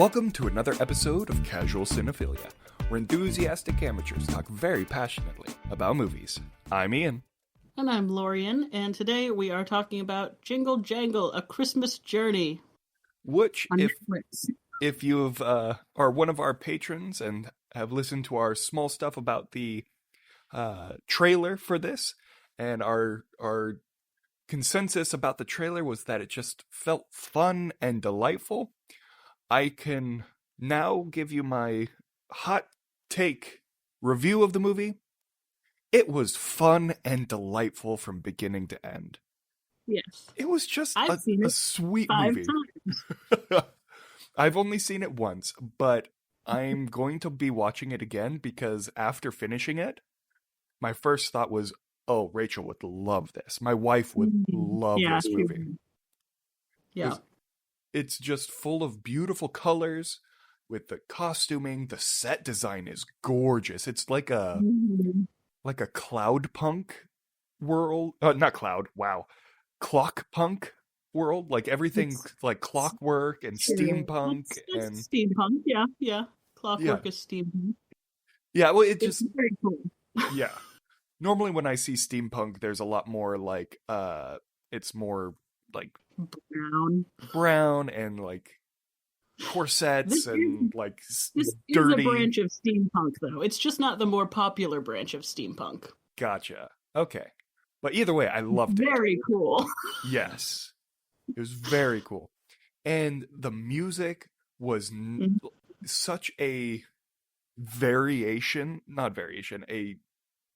Welcome to another episode of Casual Cinephilia, where enthusiastic amateurs talk very passionately about movies. I'm Ian. And I'm Lorien, and today we are talking about Jingle Jangle, A Christmas Journey. Which, on Netflix. if you are one of our patrons and have listened to our small stuff about the trailer for this, and our consensus about the trailer was that it just felt fun and delightful, I can now give you my hot take review of the movie. It was fun and delightful from beginning to end. Yes. It was just a sweet 5 movie. times. I've only seen it once, but I'm going to be watching it again because after finishing it, my first thought was, oh, Rachel would love this. My wife would love this movie. Yeah. It's just full of beautiful colors with the costuming. The set design is gorgeous. It's like a cloud punk world. Not cloud. Wow. Clock punk world. Like everything's like clockwork and steampunk. And steampunk. Yeah. Clockwork is steampunk. Yeah, well, it's just very cool. Yeah. Normally when I see steampunk, there's a lot more like it's more like brown and like corsets and like this dirty. is a branch of steampunk, though. It's just not the more popular branch of steampunk. Gotcha. Okay. But either way, I loved it. Very cool. Yes. It was very cool. And the music was such a a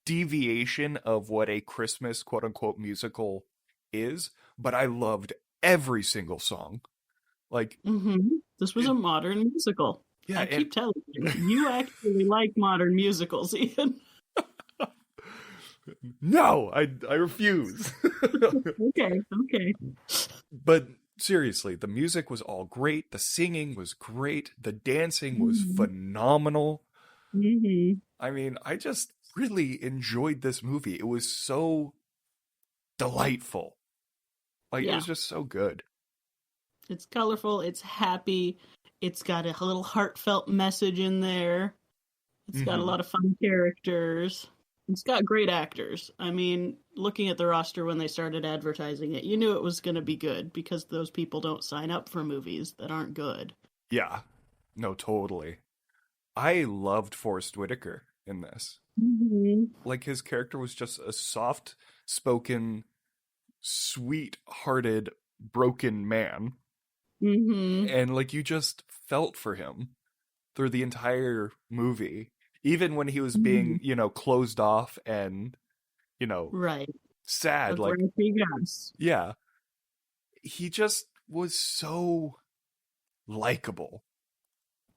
deviation of what a Christmas quote-unquote musical is, but I loved every single song. Like this was a modern musical. Yeah, I keep telling you actually like modern musicals, Ian. No, I refuse. Okay. But seriously, the music was all great. The singing was great. The dancing was phenomenal. I mean, I just really enjoyed this movie. It was so delightful. It was just so good. It's colorful. It's happy. It's got a little heartfelt message in there. It's got a lot of fun characters. It's got great actors. I mean, looking at the roster when they started advertising it, you knew it was going to be good because those people don't sign up for movies that aren't good. Yeah. No, totally. I loved Forrest Whitaker in this. Like, his character was just a soft-spoken, sweet-hearted, broken man. And, like, you just felt for him through the entire movie. Even when he was being, closed off and, right, sad. Like, yeah. He just was so likable.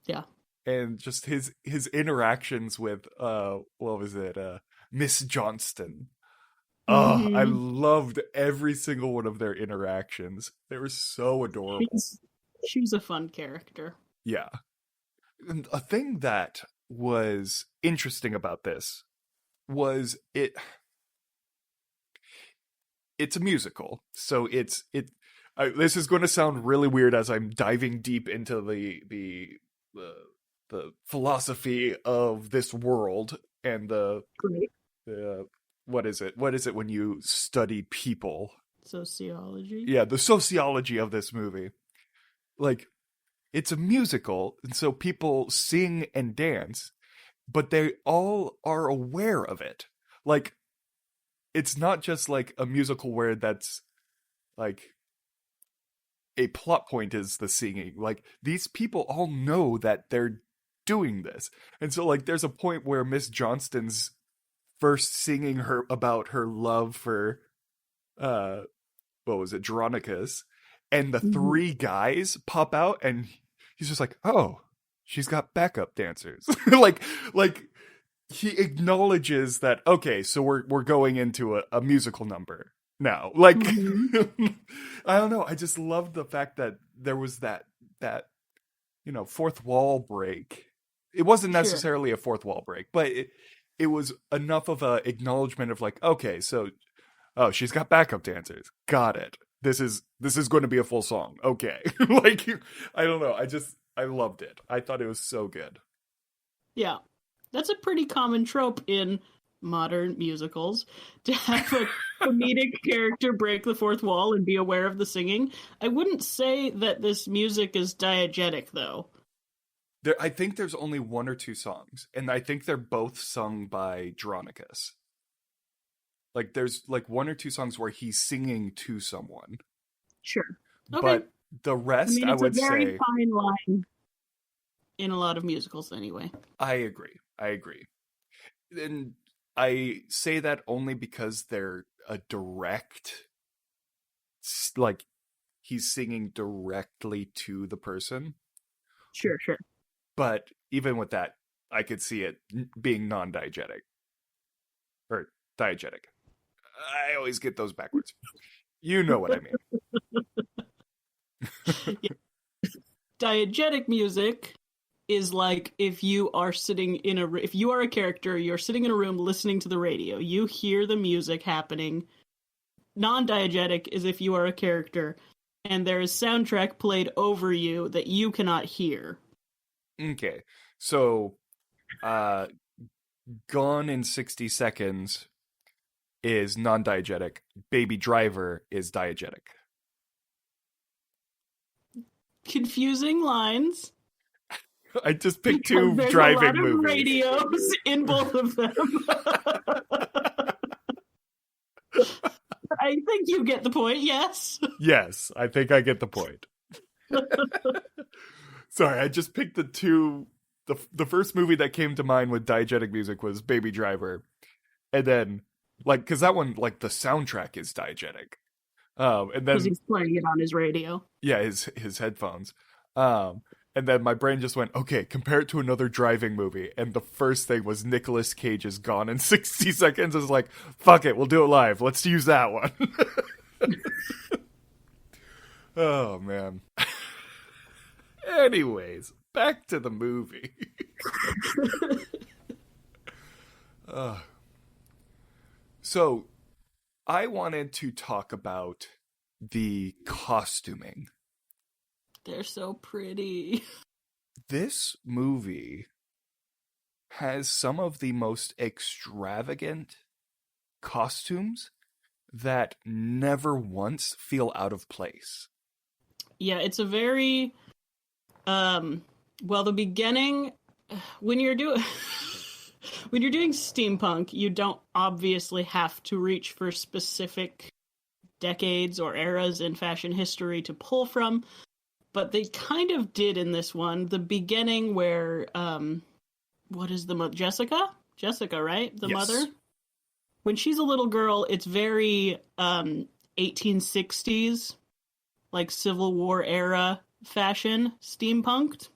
Yeah. And just his interactions with Miss Johnston. I loved every single one of their interactions. They were so adorable. She's a fun character. Yeah. And a thing that was interesting about this was it's a musical. So this is going to sound really weird as I'm diving deep into the philosophy of this world and the what is it when you study people? Sociology. Yeah, the sociology of this movie. Like, it's a musical, and so people sing and dance, but they all are aware of it. Like, it's not just like a musical where that's like a plot point is the singing. Like, these people all know that they're doing this. And so, like, there's a point where Miss Johnston's first singing about her love for Geronicus, and the three guys pop out and he's just like, oh, she's got backup dancers. like he acknowledges that, okay, so we're going into a musical number now. Like I don't know, I just loved the fact that there was that fourth wall break. It wasn't necessarily a fourth wall break, but it was enough of a acknowledgement of like, okay, so she's got backup dancers. Got it. This is going to be a full song. Okay. Like, I don't know. I loved it. I thought it was so good. Yeah. That's a pretty common trope in modern musicals, to have a comedic character break the fourth wall and be aware of the singing. I wouldn't say that this music is diegetic, though. I think there's only one or two songs, and I think they're both sung by Dronicus. Like, there's like one or two songs where he's singing to someone. Sure. Okay. But the rest, I it's would a very say, fine line in a lot of musicals, anyway. I agree. And I say that only because they're a direct, like, he's singing directly to the person. Sure. But even with that, I could see it being non-diegetic. Or diegetic. I always get those backwards. You know what I mean. Yeah. Diegetic music is like if you are if you are a character, you're sitting in a room listening to the radio, you hear the music happening. Non-diegetic is if you are a character and there is soundtrack played over you that you cannot hear. Okay, so Gone in 60 Seconds is non-diegetic. Baby Driver is diegetic. Confusing lines. I just picked two driving movies. There's a lot of radios in both of them. I think you get the point, yes. Yes, I think I get the point. Sorry, I just picked the two. The first movie that came to mind with diegetic music was Baby Driver. And then, like, because that one, like, the soundtrack is diegetic. And then because he's playing it on his radio. Yeah, his headphones. And then my brain just went, okay, compare it to another driving movie. And the first thing was Nicolas Cage's Gone in 60 Seconds. I was like, fuck it, we'll do it live. Let's use that one. Oh, man. Anyways, back to the movie. So, I wanted to talk about the costuming. They're so pretty. This movie has some of the most extravagant costumes that never once feel out of place. Yeah, it's a very the beginning when you're doing steampunk, you don't obviously have to reach for specific decades or eras in fashion history to pull from. But they kind of did in this one. The beginning where, what is the mother? Jessica? Jessica, right? The mother? When she's a little girl, it's very 1860s, like Civil War era fashion, steampunked.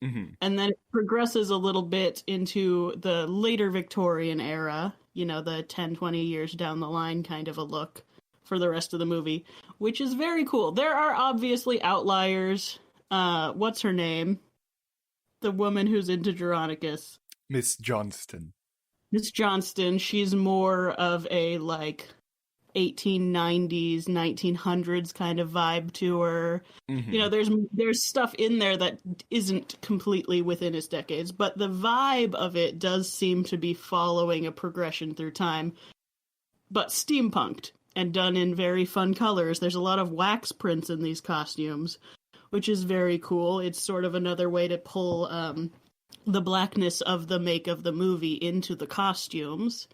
Mm-hmm. And then it progresses a little bit into the later Victorian era, the 10, 20 years down the line kind of a look for the rest of the movie, which is very cool. There are obviously outliers. What's her name? The woman who's into Geronicus. Miss Johnston. Miss Johnston, she's more of a, 1890s, 1900s kind of vibe to her. Mm-hmm. There's stuff in there that isn't completely within his decades, but the vibe of it does seem to be following a progression through time, but steampunked. And done in very fun colors. There's a lot of wax prints in these costumes, which is very cool. It's sort of another way to pull the blackness of the make of the movie into the costumes,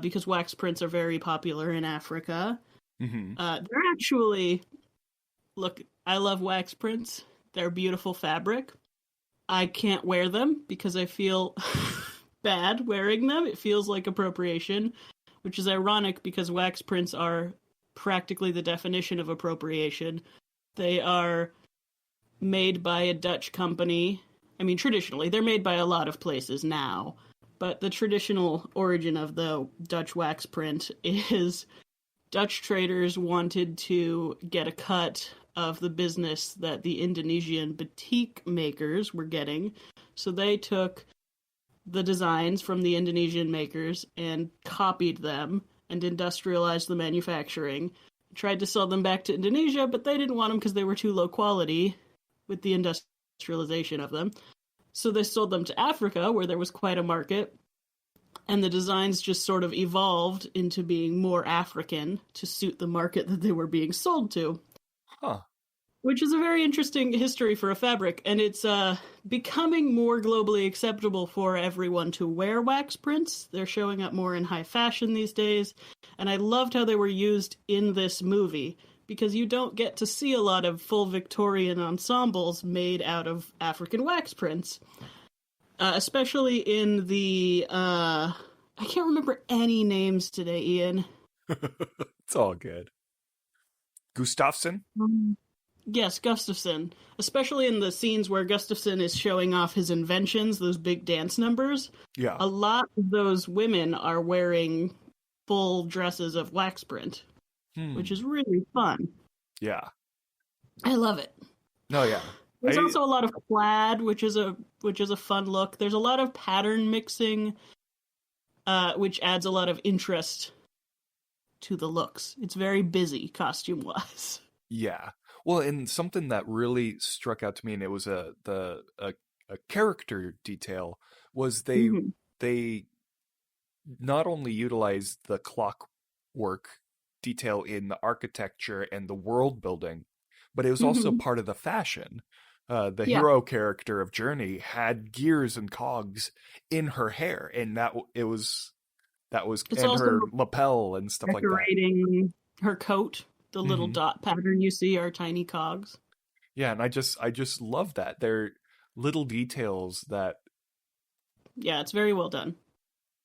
because wax prints are very popular in Africa. Mm-hmm. They're actually... Look, I love wax prints. They're beautiful fabric. I can't wear them because I feel bad wearing them. It feels like appropriation. Which is ironic because wax prints are practically the definition of appropriation. They are made by a Dutch company. I mean, traditionally, they're made by a lot of places now. But the traditional origin of the Dutch wax print is Dutch traders wanted to get a cut of the business that the Indonesian batik makers were getting. So they took the designs from the Indonesian makers and copied them and industrialized the manufacturing. Tried to sell them back to Indonesia, but they didn't want them because they were too low quality with the industrialization of them. So they sold them to Africa, where there was quite a market, and the designs just sort of evolved into being more African to suit the market that they were being sold to. Huh. Which is a very interesting history for a fabric, and it's becoming more globally acceptable for everyone to wear wax prints. They're showing up more in high fashion these days, and I loved how they were used in this movie, because you don't get to see a lot of full Victorian ensembles made out of African wax prints. Especially in the, I can't remember any names today, Ian. It's all good. Gustafsson? Yes, Gustafsson. Especially in the scenes where Gustafsson is showing off his inventions, those big dance numbers. Yeah. A lot of those women are wearing full dresses of wax print, which is really fun. Yeah. I love it. No, yeah. There's also a lot of plaid, which is a fun look. There's a lot of pattern mixing, which adds a lot of interest to the looks. It's very busy costume-wise. Yeah. Well, and something that really struck out to me, and it was a character detail, was they not only utilized the clockwork detail in the architecture and the world building, but it was also part of the fashion. The hero character of Journey had gears and cogs in her hair, and it was and her lapel and stuff like that. Decorating her coat, the little dot pattern you see are tiny cogs. Yeah, and I just love that. They're little details that. Yeah, it's very well done.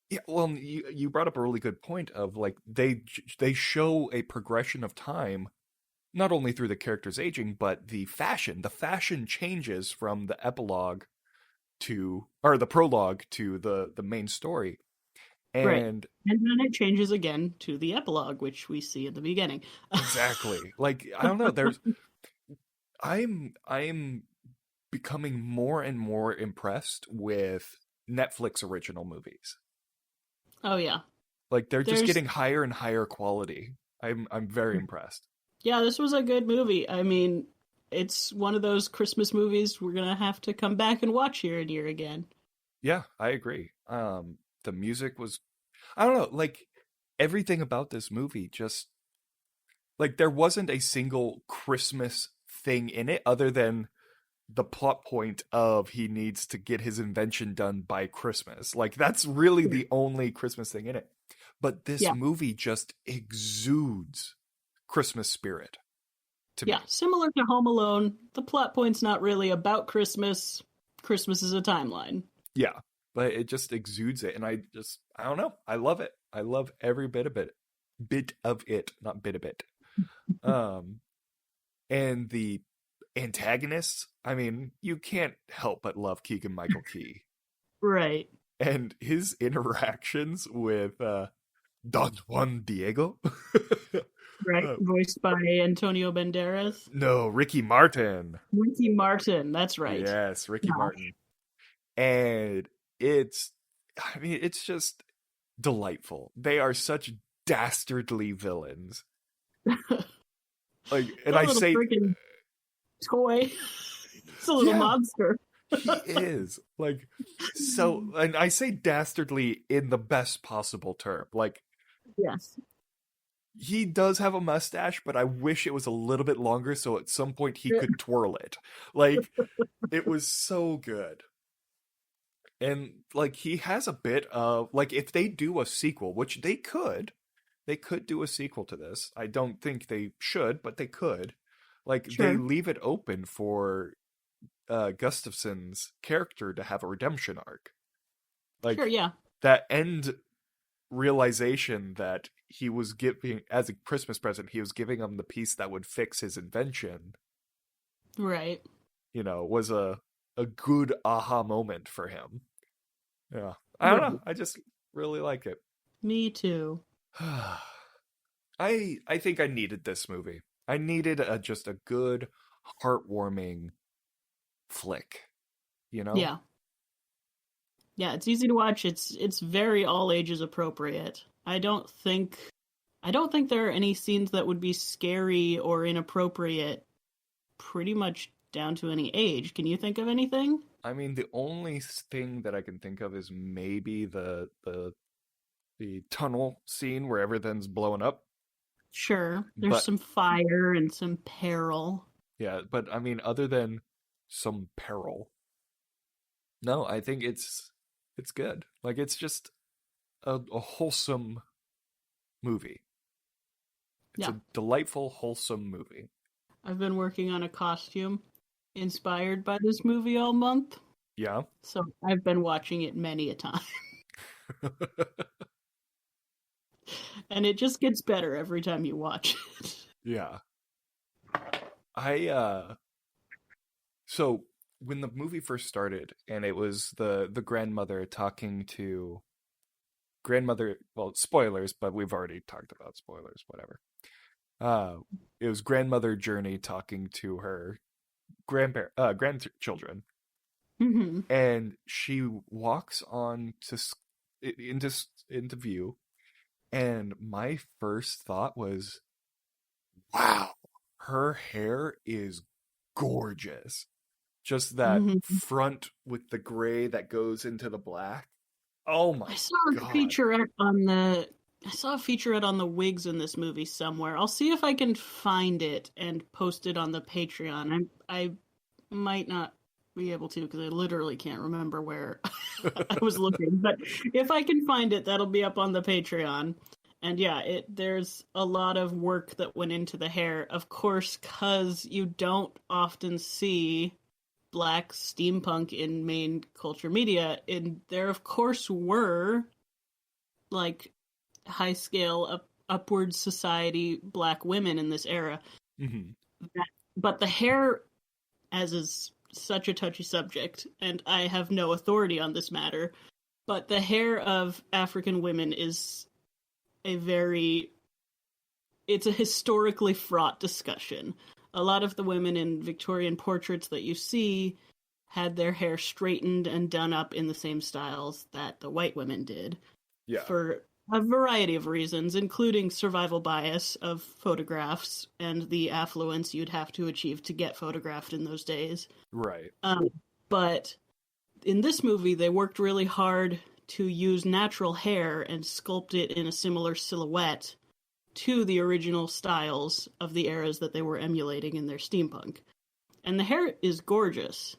Yeah, well, you brought up a really good point of like they show a progression of time. Not only through the character's aging, but the fashion. The fashion changes from the epilogue the prologue to the main story. And right. And then it changes again to the epilogue, which we see at the beginning. Exactly. Like, I don't know, I'm becoming more and more impressed with Netflix original movies. Oh yeah. Like they're just getting higher and higher quality. I'm very impressed. Yeah, this was a good movie. I mean, it's one of those Christmas movies we're going to have to come back and watch year and year again. Yeah, I agree. The music was, I don't know, like everything about this movie just, like there wasn't a single Christmas thing in it other than the plot point of he needs to get his invention done by Christmas. Like that's really the only Christmas thing in it. But this movie just exudes Christmas spirit to me. Yeah, similar to Home Alone, the plot point's not really about Christmas. Christmas is a timeline. Yeah, but it just exudes it, and I don't know. I love it. I love every bit of it. Bit of it, not bit of it. And the antagonists, I mean, you can't help but love Keegan-Michael Key. Right. And his interactions with Don Juan Diego. Right, voiced by Antonio Banderas. No, Ricky Martin. Ricky Martin, that's right. Yes, Ricky Martin. And it's just delightful. They are such dastardly villains. Like, and I say, toy. It's a little monster. He is like so, and I say dastardly in the best possible term. Like, yes. He does have a mustache, but I wish it was a little bit longer so at some point he could twirl it. Like, it was so good. And, like, he has a bit of, like, if they do a sequel, which they could do a sequel to this. I don't think they should, but they could. Like, they leave it open for Gustafsson's character to have a redemption arc. Like, that end realization that he was giving as a Christmas present, he was giving him the piece that would fix his invention, right? You know, was a good aha moment for him. Yeah, I don't know, I just really like it. Me too. I think I needed this movie. I needed just a good, heartwarming flick, you know? Yeah, it's easy to watch. It's very all ages appropriate. I don't think there are any scenes that would be scary or inappropriate pretty much down to any age. Can you think of anything? I mean, the only thing that I can think of is maybe the tunnel scene where everything's blowing up. Sure, there's But some fire and some peril. yeah, but I mean, other than some peril, no, I think it's good. Like it's just a wholesome movie. It's Yeah, a delightful, wholesome movie. I've been working on a costume inspired by this movie all month, Yeah. so I've been watching it many a time. And it just gets better every time you watch it. Yeah. I so when the movie first started and it was the grandmother talking to grandmother, well, spoilers, but we've already talked about spoilers, whatever. It was grandmother Journey talking to her grandchildren, Hmm. and she walks on to into view, and my first thought was, wow, her hair is gorgeous. Just that Hmm. front with the gray that goes into the black. Oh I my saw a god. featurette on the I saw a featurette on the wigs in this movie somewhere. I'll see if I can find it and post it on the Patreon. I might not be able to because I literally can't remember where I was looking. But if I can find it, that'll be up on the Patreon. And yeah, there's a lot of work that went into the hair, of course, because you don't often see black steampunk in main culture media. And there, of course, were like high scale upward society black women in this era. Hmm. But the hair, as is such a touchy subject, and I have no authority on this matter, but the hair of African women is a very it's a historically fraught discussion. A lot of the women in Victorian portraits that you see had their hair straightened and done up in the same styles that the white women did Yeah. for a variety of reasons, including survival bias of photographs and the affluence you'd have to achieve to get photographed in those days. Right. But in this movie, they worked really hard to use natural hair and sculpt it in a similar silhouette to the original styles of the eras that they were emulating in their steampunk. And the hair is gorgeous.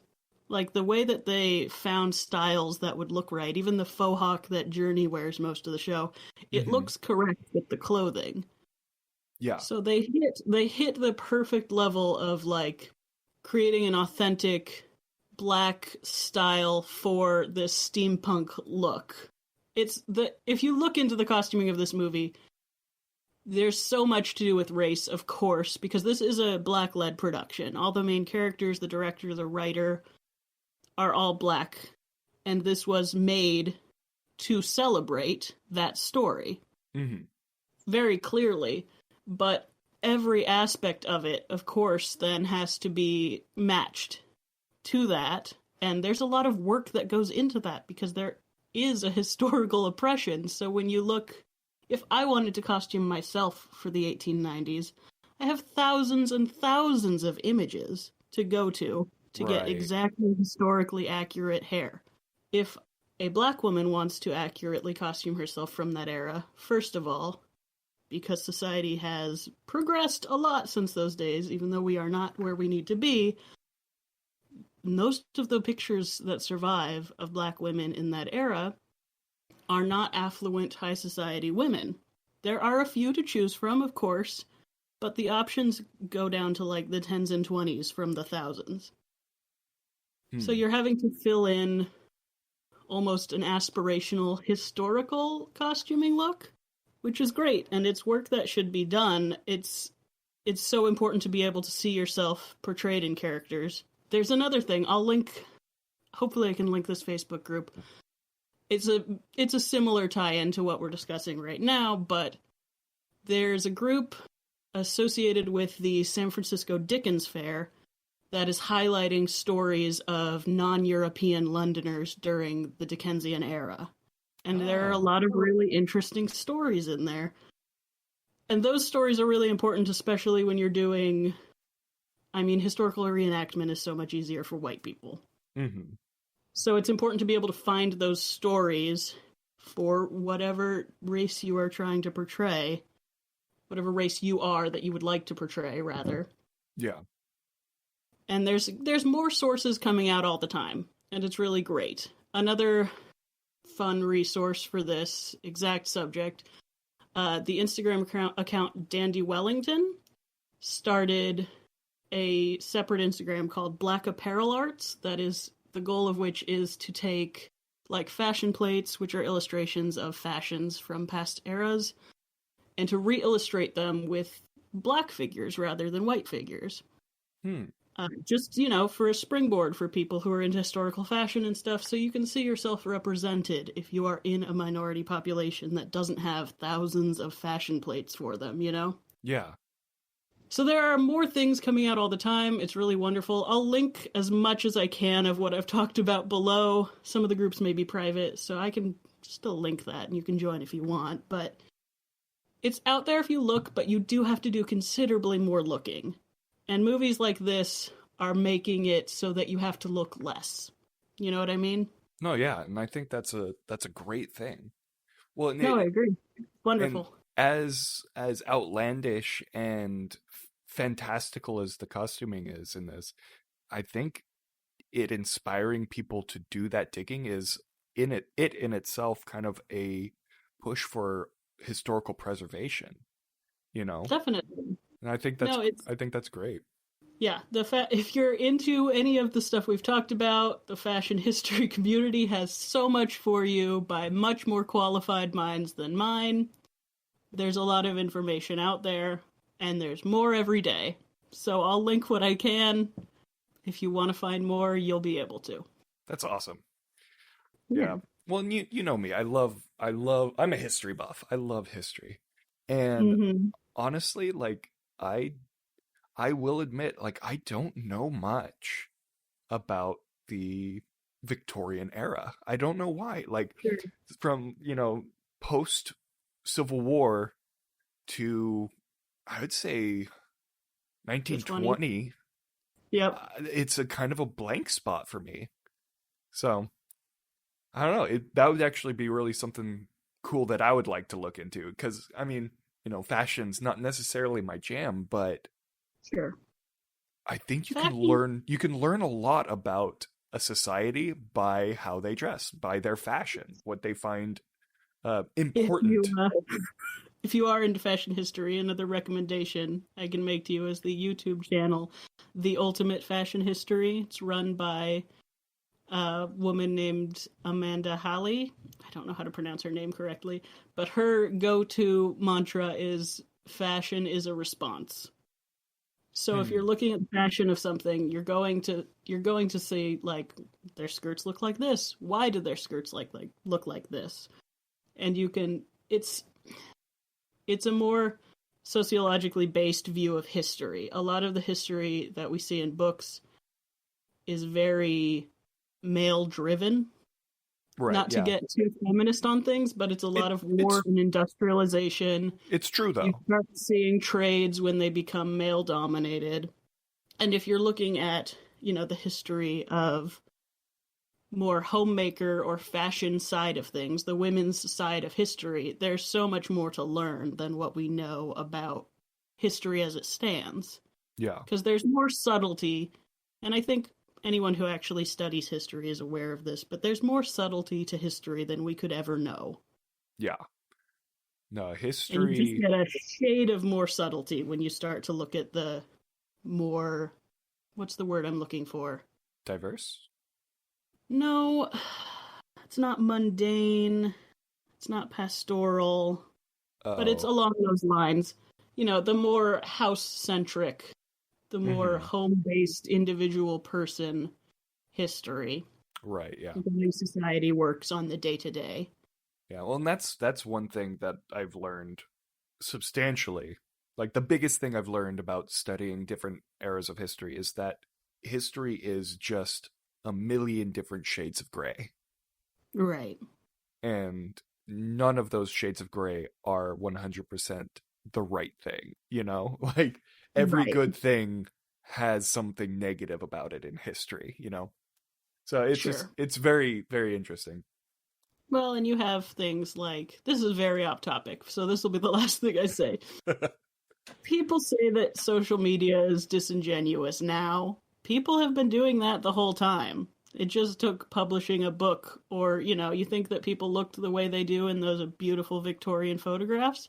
Like the way that they found styles that would look right, even the faux hawk that Journey wears most of the show, it Hmm. looks correct with the clothing. Yeah. So they hit the perfect level of like creating an authentic black style for this steampunk look. If you look into the costuming of this movie, there's so much to do with race, of course, because this is a black-led production. All the main characters, the director, the writer, are all black, and this was made to celebrate that story Hmm. very clearly. But every aspect of it, of course, then has to be matched to that, and there's a lot of work that goes into that because there is a historical oppression. So when you look, if I wanted to costume myself for the 1890s, I have thousands and thousands of images to go to get Right. exactly historically accurate hair. If a black woman wants to accurately costume herself from that era, first of all, because society has progressed a lot since those days, even though we are not where we need to be, most of the pictures that survive of black women in that era are not affluent high society women. There are a few to choose from, of course, but the options go down to like the tens and twenties from the thousands. So Hmm. you're having to fill in almost an aspirational historical costuming look, which is great, and it's work that should be done. It's so important to be able to see yourself portrayed in characters. There's another thing. Hopefully I can link this Facebook group. It's a similar tie-in to what we're discussing right now, but there's a group associated with the San Francisco Dickens Fair that is highlighting stories of non-European Londoners during the Dickensian era. And there are a Oh. lot of really interesting stories in there. And those stories are really important, especially when you're doing I mean, historical reenactment is so much easier for white people. Mm-hmm. So it's important to be able to find those stories for whatever race you are trying to portray, whatever race you are that you would like to portray, rather. Yeah. And there's more sources coming out all the time, and it's really great. Another fun resource for this exact subject, the Instagram account Dandy Wellington started a separate Instagram called Black Apparel Arts. That is the goal of which is to take like fashion plates, which are illustrations of fashions from past eras, and to re-illustrate them with black figures rather than white figures. Just, for a springboard for people who are into historical fashion and stuff, so you can see yourself represented if you are in a minority population that doesn't have thousands of fashion plates for them, Yeah. So there are more things coming out all the time. It's really wonderful. I'll link as much as I can of what I've talked about below. Some of the groups may be private, so I can still link that, and you can join if you want, but it's out there if you look, but you do have to do considerably more looking. And movies like this are making it so that you have to look less. You know what I mean? No, yeah, and I think that's a great thing. Well, No, I agree. Wonderful. And as outlandish and fantastical as the costuming is in this, I think it inspiring people to do that digging is in itself kind of a push for historical preservation, Definitely. And I think that's great. Yeah, if you're into any of the stuff we've talked about, the fashion history community has so much for you by much more qualified minds than mine. There's a lot of information out there, and there's more every day. So I'll link what I can. If you want to find more, you'll be able to. That's awesome. Yeah. Well, you know me. I'm a history buff. I love history. And honestly, like I will admit, like, I don't know much about the Victorian era. I don't know why. Like, from, post Civil War to, I would say, 1920. Yep. It's a kind of a blank spot for me. So, I don't know. That would actually be really something cool that I would like to look into. Because, I mean, fashion's not necessarily my jam, but sure. I think you can learn a lot about a society by how they dress, by their fashion, what they find important. If you are into fashion history, another recommendation I can make to you is the YouTube channel, The Ultimate Fashion History. It's run by a woman named Amanda Halley. I don't know how to pronounce her name correctly, but her go-to mantra is fashion is a response. So if you're looking at the fashion of something, you're going to see, like, their skirts look like this. Why do their skirts look like this? And it's a more sociologically based view of history. A lot of the history that we see in books is very male driven. Right, not to get too feminist on things, but it's a lot of war and industrialization. It's true, though. You start seeing trades when they become male dominated. And if you're looking at, the history of more homemaker or fashion side of things, the women's side of history, there's so much more to learn than what we know about history as it stands. Yeah. Because there's more subtlety, and I think anyone who actually studies history is aware of this, but there's more subtlety to history than we could ever know. Yeah. No, history... And you just get a shade of more subtlety when you start to look at the more... What's the word I'm looking for? Diverse? No, it's not mundane. It's not pastoral. But it's along those lines. The more house-centric, the more home-based individual person history. Right, yeah. The way society works on the day-to-day. Yeah, well, and that's one thing that I've learned substantially. Like, the biggest thing I've learned about studying different eras of history is that history is just a million different shades of gray. Right. And none of those shades of gray are 100% the right thing, Like, every good thing has something negative about it in history, you know? So it's Sure. just, it's very, very interesting. Well, and you have things like, this is very off topic, so this will be the last thing I say. People say that social media is disingenuous now. People have been doing that the whole time. It just took publishing a book, or, you think that people looked the way they do in those beautiful Victorian photographs?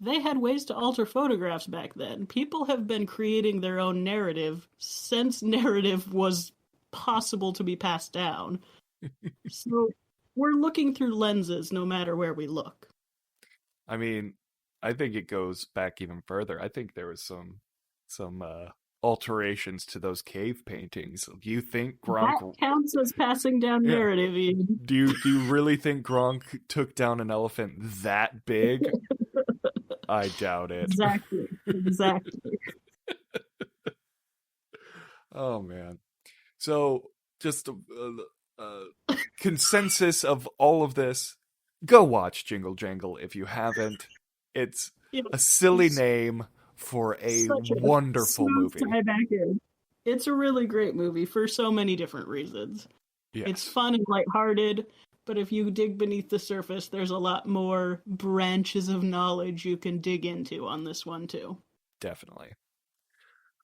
They had ways to alter photographs back then. People have been creating their own narrative since narrative was possible to be passed down. So we're looking through lenses no matter where we look. I mean, I think it goes back even further. I think there was some alterations to those cave paintings. Do you think Gronk That counts as passing down narrative, Ian. Do you really think Gronk took down an elephant that big? I doubt it. Exactly. Oh man. So just a consensus of all of this. Go watch Jingle Jangle if you haven't. It's a silly name for a wonderful movie. Tie back in. It's a really great movie for so many different reasons. Yes. It's fun and lighthearted, but if you dig beneath the surface, there's a lot more branches of knowledge you can dig into on this one too. Definitely.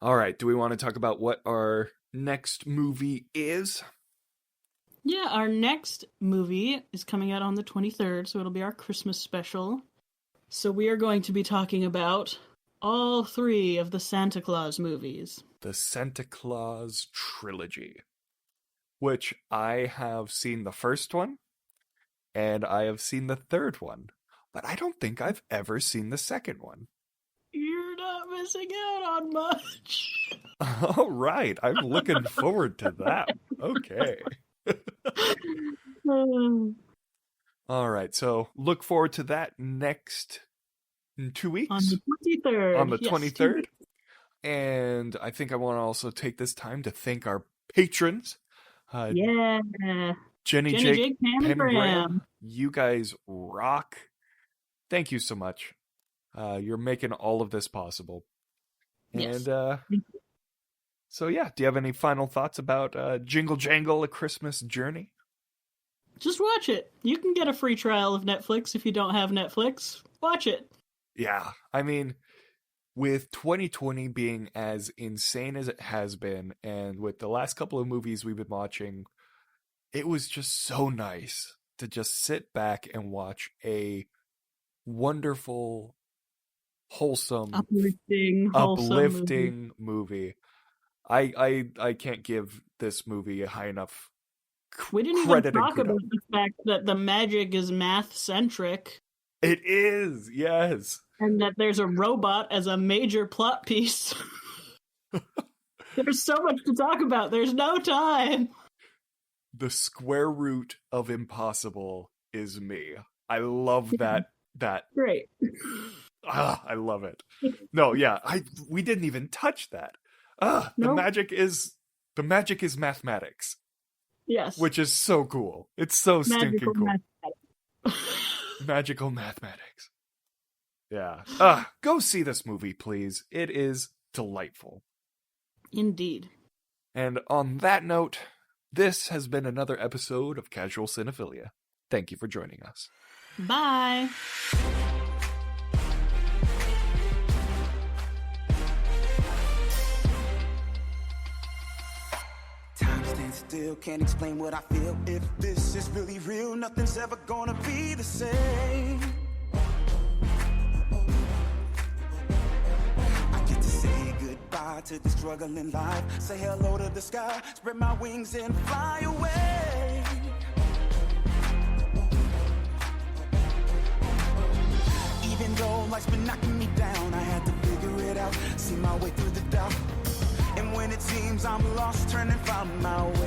All right, do we want to talk about what our next movie is? Yeah, our next movie is coming out on the 23rd, so it'll be our Christmas special. So we are going to be talking about all 3 of the Santa Claus movies. The Santa Claus trilogy, which I have seen the first one, and I have seen the third one, but I don't think I've ever seen the second one. You're not missing out on much. All right, I'm looking forward to that. Okay. All right, so look forward to that next 2 weeks. On the 23rd. On the yes, 23rd. And I think I want to also take this time to thank our patrons. Yeah. Jenny, Jake, Pam, and Graham. You guys rock. Thank you so much. You're making all of this possible. Yes. And so yeah, do you have any final thoughts about Jingle Jangle: A Christmas Journey? Just watch it. You can get a free trial of Netflix if you don't have Netflix. Watch it. Yeah, I mean, with 2020 being as insane as it has been, and with the last couple of movies we've been watching, it was just so nice to just sit back and watch a wonderful, wholesome, uplifting movie. I can't give this movie a high enough we didn't even talk about the fact that the magic is math-centric. It is, yes. And that there's a robot as a major plot piece. There's so much to talk about. There's no time. The square root of impossible is me. I love that. Great. I love it. No, yeah, we didn't even touch that. Nope. The magic is mathematics. Yes. Which is so cool. It's so stinking cool. Mathematics. Magical mathematics. Yeah. Go see this movie, please. It is delightful. Indeed. And on that note, this has been another episode of Casual Cinephilia. Thank you for joining us. Bye. Still can't explain what I feel. If this is really real, nothing's ever gonna be the same. I get to say goodbye to the struggle in life, say hello to the sky, spread my wings and fly away. Even though life's been knocking me down, I had to figure it out, see my way through the doubt. And when it seems I'm lost, turn and find my way.